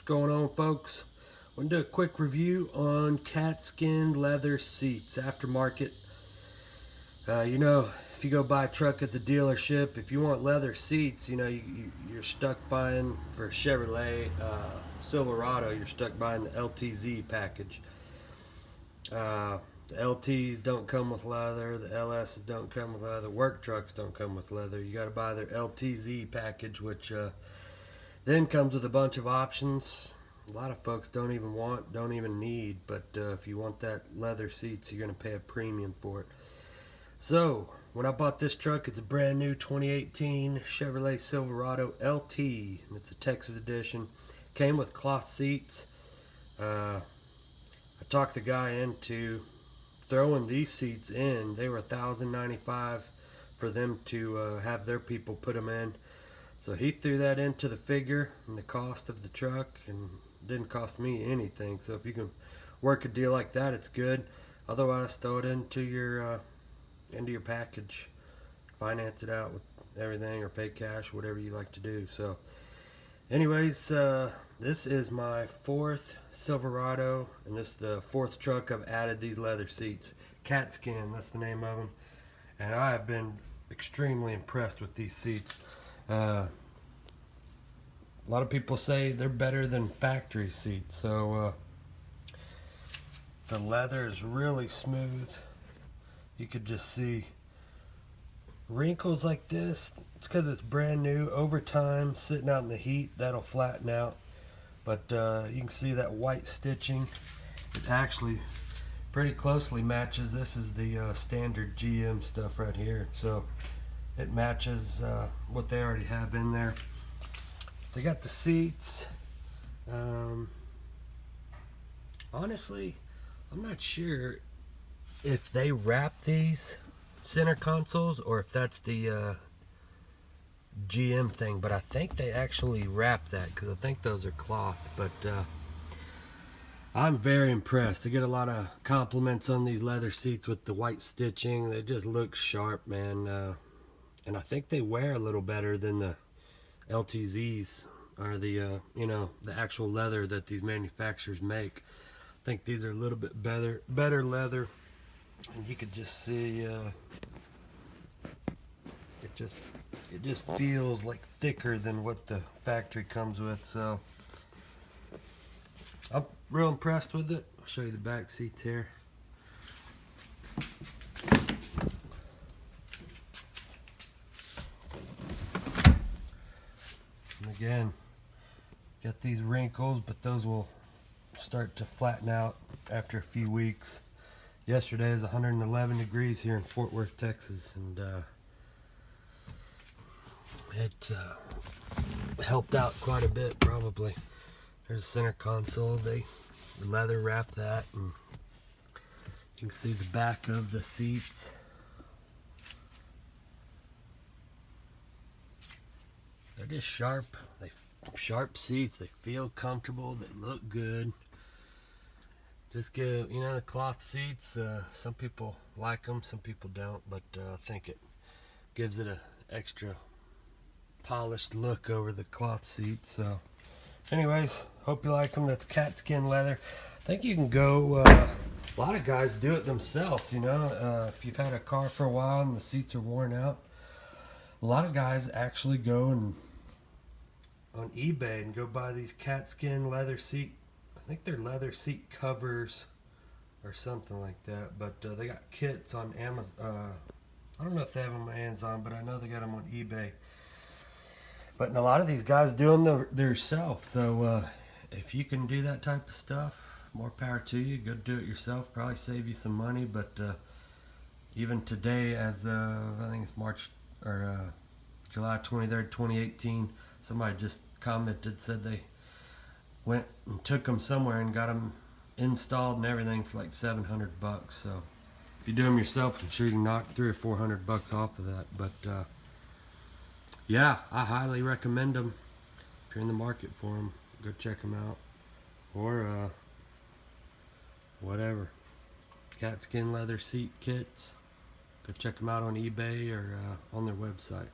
going on, folks? I'm going to do a quick review on Katzkin leather seats, aftermarket. If you go buy a truck at the dealership, if you want leather seats, you're stuck buying for Chevrolet Silverado, you're stuck buying the LTZ package. The LTs don't come with leather, the LSs don't come with leather, work trucks don't come with leather. You got to buy their LTZ package, which then comes with a bunch of options. A lot of folks don't even need, but if you want that leather seats, you're going to pay a premium for it. So, when I bought this truck, it's a brand new 2018 Chevrolet Silverado LT, and it's a Texas edition. Came with cloth seats. I talked the guy into throwing these seats in. They were $1,095 for them to have their people put them in. So he threw that into the figure and the cost of the truck, and didn't cost me anything. So if you can work a deal like that, it's good. Otherwise, throw it into your package, finance it out with everything, or pay cash, whatever you like to do. So anyways, this is my fourth Silverado, and this is the fourth truck I've added these leather seats. Katzkin, that's the name of them, and I have been extremely impressed with these seats. A lot of people say they're better than factory seats. So the leather is really smooth. You could just see wrinkles like this. It's because it's brand new. Over time, sitting out in the heat, that'll flatten out. But you can see that white stitching. It actually pretty closely matches. This is the standard GM stuff right here. So it matches what they already have in there. They got the seats. Honestly, I'm not sure if they wrap these center consoles or if that's the GM thing, but I think they actually wrap that, because I think those are cloth. But I'm very impressed. I get a lot of compliments on these leather seats with the white stitching. They just look sharp, man. And I think they wear a little better than the LTZs, or the the actual leather that these manufacturers make. I think these are a little bit better leather, and you could just see it just feels like thicker than what the factory comes with. So I'm real impressed with it. I'll show you the back seats here. And again, got these wrinkles, but those will start to flatten out after a few weeks. Yesterday is 111 degrees here in Fort Worth, Texas, and it helped out quite a bit, probably. There's a center console. They leather wrap that, and you can see the back of the seats. They're just sharp. Sharp seats. They feel comfortable. They look good. Just give, the cloth seats, some people like them, some people don't, but I think it gives it a extra polished look over the cloth seats. So anyways, hope you like them. That's Katzkin leather. I think you can go, a lot of guys do it themselves, if you've had a car for a while and the seats are worn out. A lot of guys actually go and on eBay and go buy these Katzkin leather seat. I think they're leather seat covers or something like that, but they got kits on Amazon. I don't know if they have them on Amazon, but I know they got them on eBay. But a lot of these guys do them themselves. So if you can do that type of stuff, more power to you. Go do it yourself. Probably save you some money. But even today, as of, I think it's March or July 23rd, 2018, somebody just commented, said they went and took them somewhere and got them installed and everything for like $700. So if you do them yourself, I'm sure you can knock $300 or $400 off of that. But yeah, I highly recommend them. If you're in the market for them, go check them out. Or whatever, Katzkin leather seat kits. Go check them out on eBay or on their website.